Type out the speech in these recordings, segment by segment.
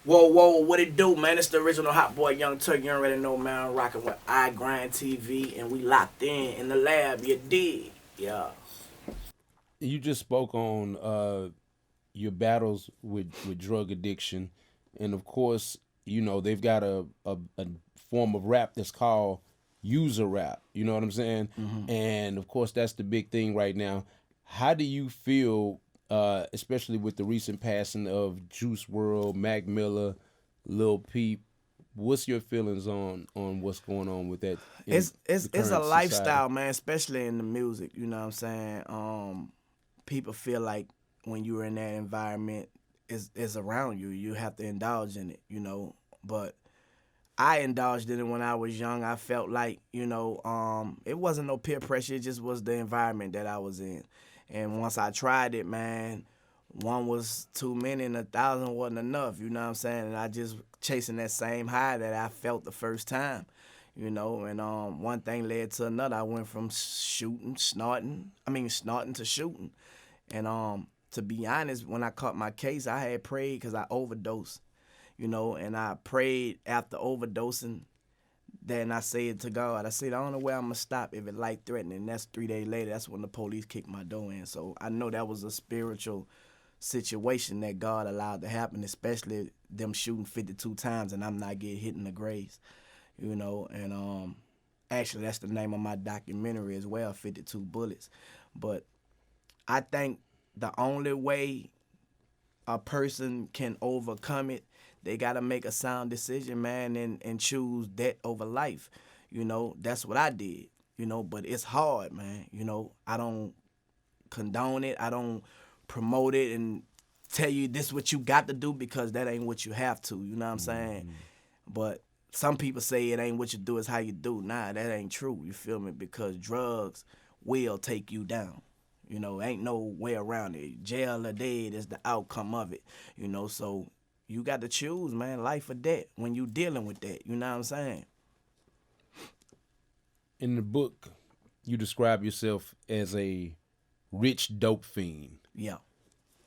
Whoa, whoa, what it do, man? It's the original Hot Boy, Young Turk. You already know, man. Rocking with iGrindTV, and we locked in the lab. You dig? Yeah. You just spoke on your battles with drug addiction, and of course, they've got a form of rap that's called user rap. You know what I'm saying? Mm-hmm. And of course, that's the big thing right now. How do you feel, especially with the recent passing of Juice World, Mac Miller, Lil Peep? What's your feelings on what's going on with that in It's it's the it's a current society? lifestyle, man. Especially in the music. You know what I'm saying? People feel like when you're in that environment, is around you. You have to indulge in it. But I indulged in it when I was young. I felt like, it wasn't no peer pressure. It just was the environment that I was in. And once I tried it, man, one was too many and 1,000 wasn't enough. You know what I'm saying? And I just chasing that same high that I felt the first time. And one thing led to another. I went from snorting to shooting. And to be honest, when I caught my case, I had prayed because I overdosed, and I prayed after overdosing. Then I said to God, I said, the only way I'm going to stop if it life threatening. That's 3 days later. That's when the police kicked my door in. So I know that was a spiritual situation that God allowed to happen, especially them shooting 52 times and I'm not getting hit in the graves, And actually, that's the name of my documentary as well, 52 Bullets. But I think the only way a person can overcome it, they gotta make a sound decision, man, and choose that over life. That's what I did. But it's hard, man. I don't condone it. I don't promote it and tell you this what you got to do because that ain't what you have to. You know what I'm saying? Mm-hmm. But some people say it ain't what you do, it's how you do. Nah, that ain't true. You feel me? Because drugs will take you down. Ain't no way around it. Jail or dead is the outcome of it. So you got to choose, man, life or death when you dealing with that. You know what I'm saying? In the book, you describe yourself as a rich dope fiend. Yeah.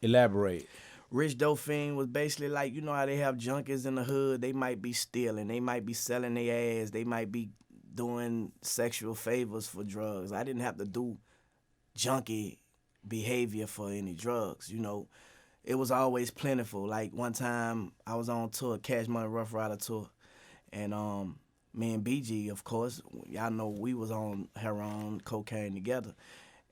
Elaborate. Rich Dauphine was basically like, how they have junkies in the hood. They might be stealing. They might be selling their ass. They might be doing sexual favors for drugs. I didn't have to do junkie behavior for any drugs. It was always plentiful. Like one time I was on tour, Cash Money Rough Rider tour, and me and BG, of course, y'all know we was on heroin, cocaine together,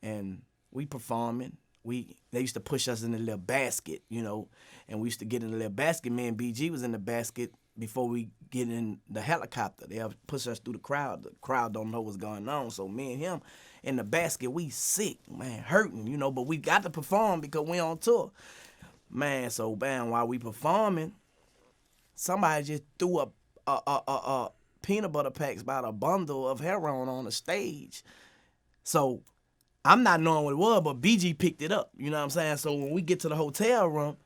and we performing. They used to push us in a little basket, and we used to get in the little basket. Me and BG was in the basket before we get in the helicopter. They'll push us through the crowd. The crowd don't know what's going on, so me and him in the basket, we sick, man, hurting, but we got to perform because we on tour, man. So, man, while we performing, somebody just threw a peanut butter packs about a bundle of heroin on the stage. So I'm not knowing what it was, but BG picked it up. You know what I'm saying? So when we get to the hotel room,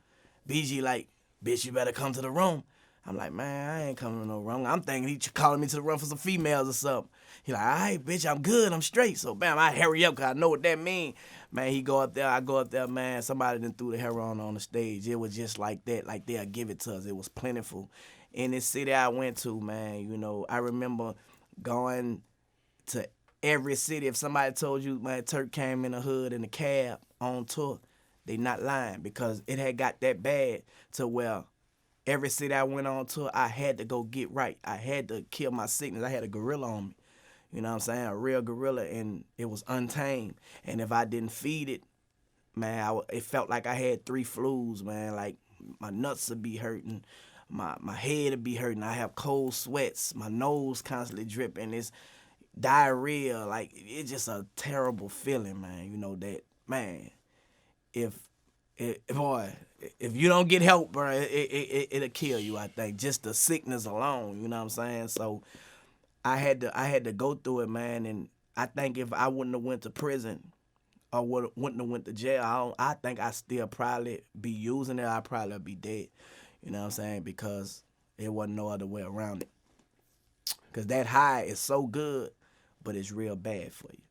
BG like, bitch, you better come to the room. I'm like, man, I ain't coming to no room. I'm thinking he calling me to the room for some females or something. He like, all right, bitch, I'm good, I'm straight. So bam, I hurry up because I know what that mean. Man, he go up there, I go up there, man. Somebody done threw the heroin on the stage. It was just like that, like they'll give it to us. It was plentiful. In this city I went to, man, I remember going to every city. If somebody told you, man, Turk came in the hood in a cab on tour, they not lying because it had got that bad to where every city I went on tour, I had to go get right. I had to kill my sickness. I had a gorilla on me. You know what I'm saying? A real gorilla, and it was untamed. And if I didn't feed it, man, it felt like I had 3 flus, man. Like my nuts would be hurting, my head would be hurting. I have cold sweats, my nose constantly dripping. It's diarrhea. Like it's just a terrible feeling, man. That, man. If boy, if you don't get help, bro, it'll kill you. I think just the sickness alone. You know what I'm saying? So I had to go through it, man. And I think if I wouldn't have went to prison or wouldn't have went to jail, I think I still probably be using it. I probably be dead. You know what I'm saying? Because there wasn't no other way around it. Because that high is so good, but it's real bad for you.